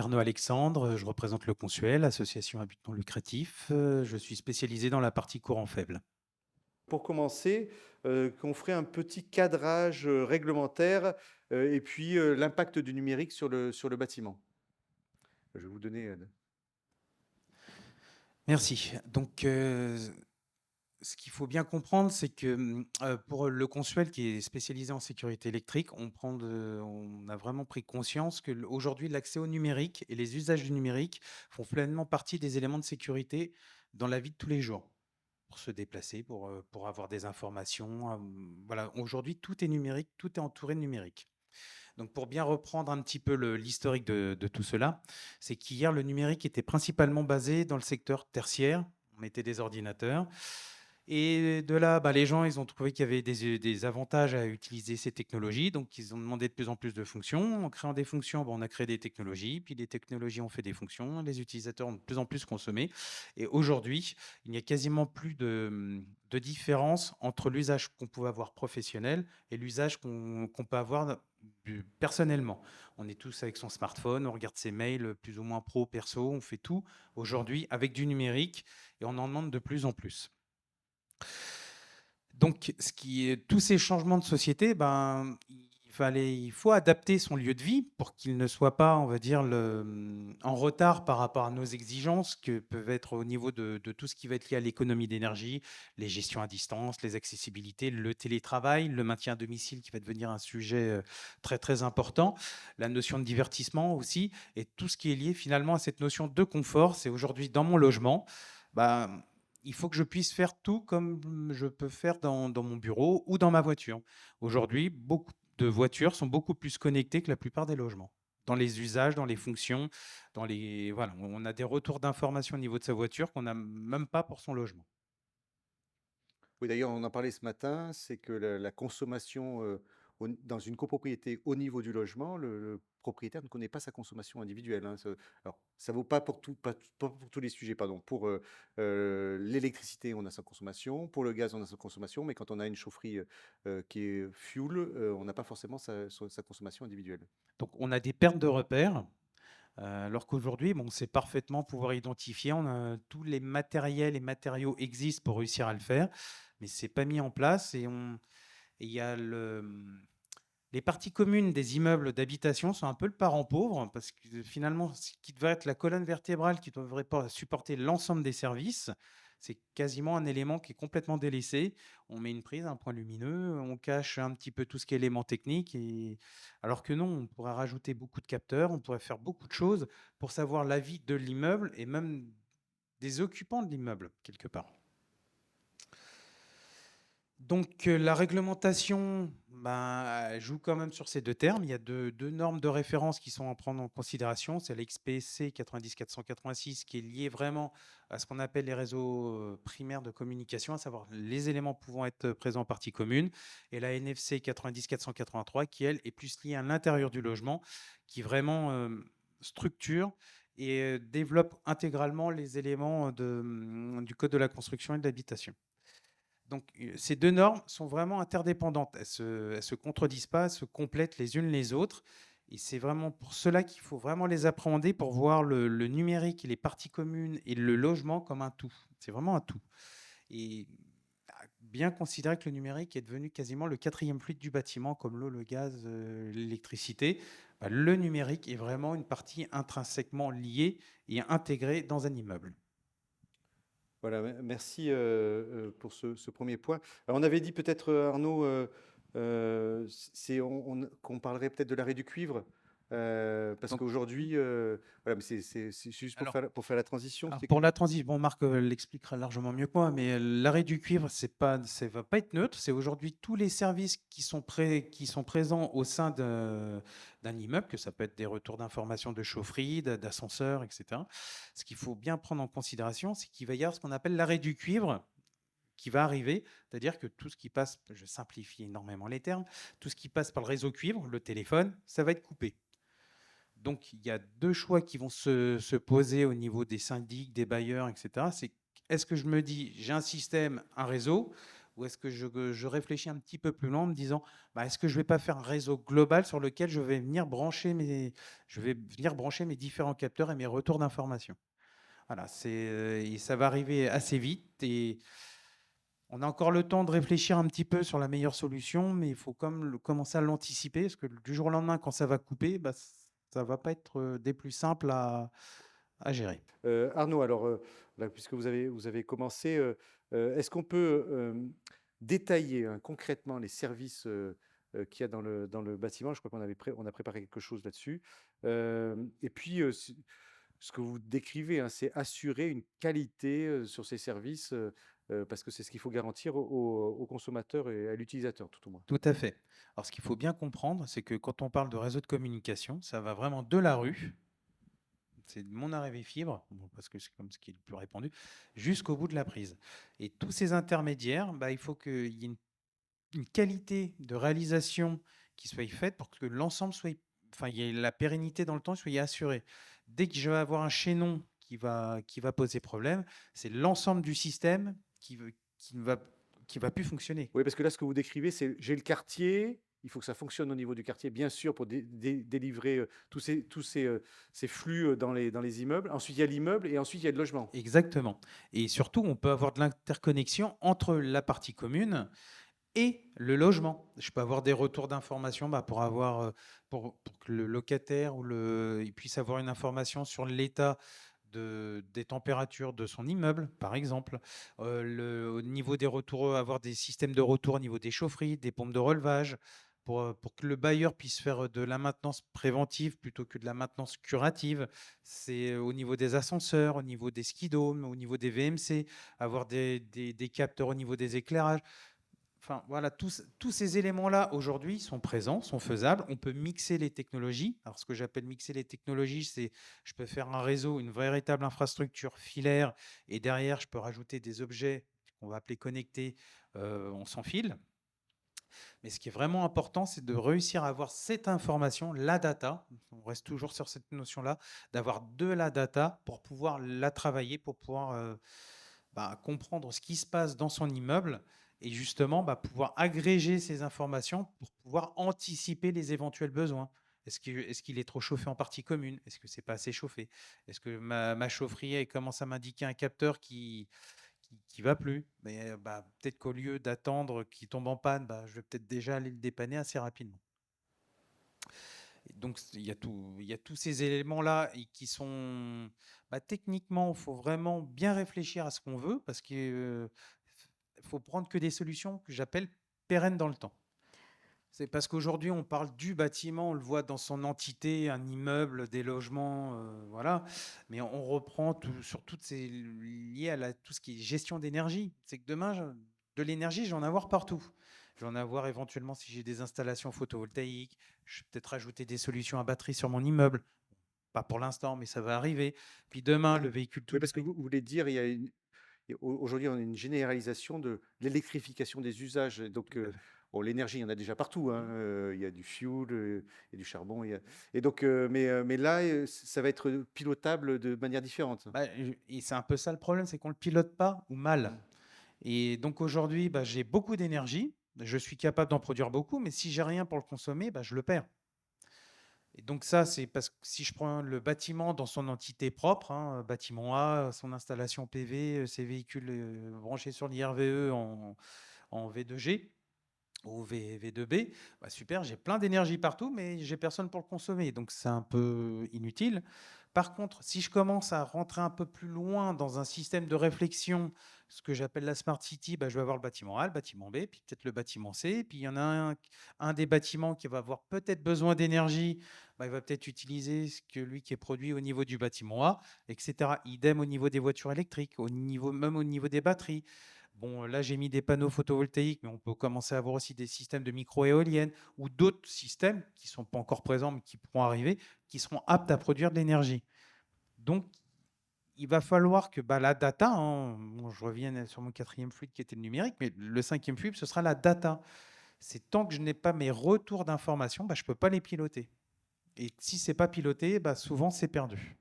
Arnaud Alexandre, je représente le Consuel, association à but non lucratif. Je suis spécialisé dans la partie courant faible. Pour commencer, qu'on ferait un petit cadrage, réglementaire, et puis, l'impact du numérique sur le bâtiment. Je vais vous donner, Merci. Donc, ce qu'il faut bien comprendre, c'est que pour le Consuel qui est spécialisé en sécurité électrique, on a vraiment pris conscience qu'aujourd'hui, l'accès au numérique et les usages du numérique font pleinement partie des éléments de sécurité dans la vie de tous les jours. Pour se déplacer, pour avoir des informations. Voilà, aujourd'hui, tout est numérique, tout est entouré de numérique. Donc, pour bien reprendre un petit peu l'historique de tout cela, c'est qu'hier, le numérique était principalement basé dans le secteur tertiaire. On mettait des ordinateurs. Et de là, les gens, ils ont trouvé qu'il y avait des avantages à utiliser ces technologies. Donc, ils ont demandé de plus en plus de fonctions. En créant des fonctions, on a créé des technologies. Puis les technologies ont fait des fonctions. Les utilisateurs ont de plus en plus consommé. Et aujourd'hui, il n'y a quasiment plus de différence entre l'usage qu'on pouvait avoir professionnel et l'usage qu'on peut avoir personnellement. On est tous avec son smartphone, on regarde ses mails plus ou moins pro, perso, on fait tout aujourd'hui avec du numérique et on en demande de plus en plus. Donc, tous ces changements de société, il faut adapter son lieu de vie pour qu'il ne soit pas, on va dire, en retard par rapport à nos exigences que peuvent être au niveau de tout ce qui va être lié à l'économie d'énergie, les gestions à distance, les accessibilités, le télétravail, le maintien à domicile qui va devenir un sujet très très important, la notion de divertissement aussi, et tout ce qui est lié finalement à cette notion de confort. C'est aujourd'hui dans mon logement. Bah, il faut que je puisse faire tout comme je peux faire dans mon bureau ou dans ma voiture. Aujourd'hui, beaucoup de voitures sont beaucoup plus connectées que la plupart des logements. Dans les usages, dans les fonctions, voilà, on a des retours d'informations au niveau de sa voiture qu'on n'a même pas pour son logement. oui, d'ailleurs, on en parlait ce matin, c'est que la consommation, dans une copropriété au niveau du logement, le propriétaire ne connaît pas sa consommation individuelle, hein. Alors, ça vaut pas pour pas pour tous les sujets, pardon. Pour, l'électricité, on a sa consommation, pour le gaz, on a sa consommation, mais quand on a une chaufferie, qui est fuel, on n'a pas forcément sa consommation individuelle. Donc, on a des pertes de repères. Alors qu'aujourd'hui, on sait parfaitement pouvoir identifier, tous les matériels et matériaux existent pour réussir à le faire, mais c'est pas mis en place et il y a les parties communes des immeubles d'habitation sont un peu le parent pauvre parce que finalement, ce qui devrait être la colonne vertébrale qui devrait pas supporter l'ensemble des services, c'est quasiment un élément qui est complètement délaissé. On met une prise, un point lumineux, on cache un petit peu tout ce qui est élément technique, alors que non, on pourrait rajouter beaucoup de capteurs, on pourrait faire beaucoup de choses pour savoir la vie de l'immeuble et même des occupants de l'immeuble, quelque part. Donc, la réglementation elle joue quand même sur ces deux termes. Il y a deux normes de référence qui sont à prendre en considération. C'est l'XPC 90-486 qui est lié vraiment à ce qu'on appelle les réseaux primaires de communication, à savoir les éléments pouvant être présents en partie commune, et la NFC 90-483 qui, elle, est plus liée à l'intérieur du logement, qui vraiment structure et développe intégralement les éléments du Code de la construction et de l'habitation. Donc, ces deux normes sont vraiment interdépendantes. Elles se contredisent pas, elles se complètent les unes les autres. Et c'est vraiment pour cela qu'il faut vraiment les appréhender pour voir le numérique et les parties communes et le logement comme un tout. C'est vraiment un tout. Et bien considérer que le numérique est devenu quasiment le quatrième fluide du bâtiment, comme l'eau, le gaz, l'électricité. Le numérique est vraiment une partie intrinsèquement liée et intégrée dans un immeuble. Voilà, merci, pour ce 1er point. Alors on avait dit peut-être, Arnaud, c'est qu'on parlerait peut-être de l'arrêt du cuivre, parce Donc, qu'aujourd'hui, voilà, mais c'est juste alors, pour faire la transition. Alors pour la transition, bon, Marc l'expliquera largement mieux que moi, mais l'arrêt du cuivre, ça va pas être neutre. C'est aujourd'hui tous les services qui sont présents au sein d'un immeuble, que ça peut être des retours d'informations de chaufferie, d'ascenseur, etc. Ce qu'il faut bien prendre en considération, c'est qu'il va y avoir ce qu'on appelle l'arrêt du cuivre qui va arriver, c'est-à-dire que tout ce qui passe, je simplifie énormément les termes, tout ce qui passe par le réseau cuivre, le téléphone, ça va être coupé. Donc, il y a deux choix qui vont se poser au niveau des syndics, des bailleurs, etc. C'est est-ce que je me dis, j'ai un système, un réseau, ou est-ce que je réfléchis un petit peu plus loin en me disant, bah, est-ce que je vais pas faire un réseau global sur lequel je vais venir brancher mes différents capteurs et mes retours d'informations. Voilà, et ça va arriver assez vite et on a encore le temps de réfléchir un petit peu sur la meilleure solution, mais il faut commencer à l'anticiper parce que du jour au lendemain, quand ça va couper, bah, ça va pas être des plus simples à gérer. Arnaud, alors, là, puisque vous avez commencé, est-ce qu'on peut, détailler, hein, concrètement les services, qu'il y a dans le bâtiment? Je crois on a préparé quelque chose là-dessus. Et puis, ce que vous décrivez, hein, c'est assurer une qualité, sur ces services, parce que c'est ce qu'il faut garantir aux consommateurs et à l'utilisateur, tout au moins. Tout à fait. Alors, ce qu'il faut bien comprendre, c'est que quand on parle de réseau de communication, ça va vraiment de la rue, c'est de mon arrivée fibre, bon, parce que c'est comme ce qui est le plus répandu, jusqu'au bout de la prise. Et tous ces intermédiaires, bah, il faut qu'il y ait une qualité de réalisation qui soit faite pour que l'ensemble soit, enfin, il y ait la pérennité dans le temps soit assurée. Dès que je vais avoir un chaînon qui va poser problème, c'est l'ensemble du système qui ne va, qui va plus fonctionner. Oui, parce que là, ce que vous décrivez, c'est j'ai le quartier, il faut que ça fonctionne au niveau du quartier, bien sûr, pour délivrer ces flux dans les immeubles. Ensuite, il y a l'immeuble et ensuite, il y a le logement. Exactement. Et surtout, on peut avoir de l'interconnexion entre la partie commune et le logement. Je peux avoir des retours d'informations bah, pour que le locataire il puisse avoir une information sur l'état des températures de son immeuble, par exemple. Au niveau des retours, avoir des systèmes de retour au niveau des chaufferies, des pompes de relevage, pour que le bailleur puisse faire de la maintenance préventive plutôt que de la maintenance curative. C'est au niveau des ascenseurs, au niveau des skidomes, au niveau des VMC, avoir des capteurs au niveau des éclairages. Enfin, voilà, tous ces éléments-là, aujourd'hui, sont présents, sont faisables. On peut mixer les technologies. Alors, ce que j'appelle mixer les technologies, c'est je peux faire un réseau, une véritable infrastructure filaire, et derrière, je peux rajouter des objets qu'on va appeler connectés, on sans fil. Mais ce qui est vraiment important, c'est de réussir à avoir cette information, la data, on reste toujours sur cette notion-là, d'avoir de la data pour pouvoir la travailler, pour pouvoir bah, comprendre ce qui se passe dans son immeuble et justement bah, pouvoir agréger ces informations pour pouvoir anticiper les éventuels besoins. Est-ce qu'il est trop chauffé en partie commune? Est-ce que c'est pas assez chauffé? Est-ce que ma chaufferie elle commence à m'indiquer un capteur qui va plus? Mais bah, peut-être qu'au lieu d'attendre qu'il tombe en panne, bah, je vais peut-être déjà aller le dépanner assez rapidement. Et donc il y a tous ces éléments-là et qui sont bah, techniquement, il faut vraiment bien réfléchir à ce qu'on veut parce qu'il faut prendre que des solutions que j'appelle pérennes dans le temps. C'est parce qu'aujourd'hui, on parle du bâtiment, on le voit dans son entité, un immeuble, des logements, voilà. Mais on reprend sur toutes ces liées à tout ce qui est gestion d'énergie. C'est que demain, de l'énergie, je vais en avoir partout. Je vais en avoir éventuellement si j'ai des installations photovoltaïques. Je vais peut-être rajouter des solutions à batterie sur mon immeuble. Pas pour l'instant, mais ça va arriver. Puis demain, le véhicule tout Oui, parce que vous voulez dire, aujourd'hui, on a une généralisation de l'électrification des usages. Donc, tout à fait. bon, l'énergie, il y en a déjà partout, hein, il y a du fioul, il y a du charbon, et donc, mais là, ça va être pilotable de manière différente. Bah, et c'est un peu ça le problème, c'est qu'on ne le pilote pas ou mal. Mmh. Et donc aujourd'hui, bah, j'ai beaucoup d'énergie, je suis capable d'en produire beaucoup, mais si j'ai rien pour le consommer, bah, je le perds. Et donc ça, c'est parce que si je prends le bâtiment dans son entité propre, hein, bâtiment A, son installation PV, ses véhicules branchés sur l'IRVE en V2G ou V2B, bah super, j'ai plein d'énergie partout, mais j'ai personne pour le consommer, donc c'est un peu inutile. Par contre, si je commence à rentrer un peu plus loin dans un système de réflexion, ce que j'appelle la Smart City, bah, je vais avoir le bâtiment A, le bâtiment B, puis peut-être le bâtiment C, puis il y en a un des bâtiments qui va avoir peut-être besoin d'énergie, bah, il va peut-être utiliser ce que lui qui est produit au niveau du bâtiment A, etc. Idem au niveau des voitures électriques, même au niveau des batteries. Bon, là, j'ai mis des panneaux photovoltaïques, mais on peut commencer à avoir aussi des systèmes de micro-éoliennes ou d'autres systèmes qui ne sont pas encore présents, mais qui pourront arriver, qui seront aptes à produire de l'énergie. Donc, il va falloir que bah, la data, hein, bon, je reviens sur mon quatrième fluide qui était le numérique, mais le cinquième fluide, ce sera la data. C'est tant que je n'ai pas mes retours d'informations, bah, je ne peux pas les piloter. Et si ce n'est pas piloté, bah, souvent, c'est perdu.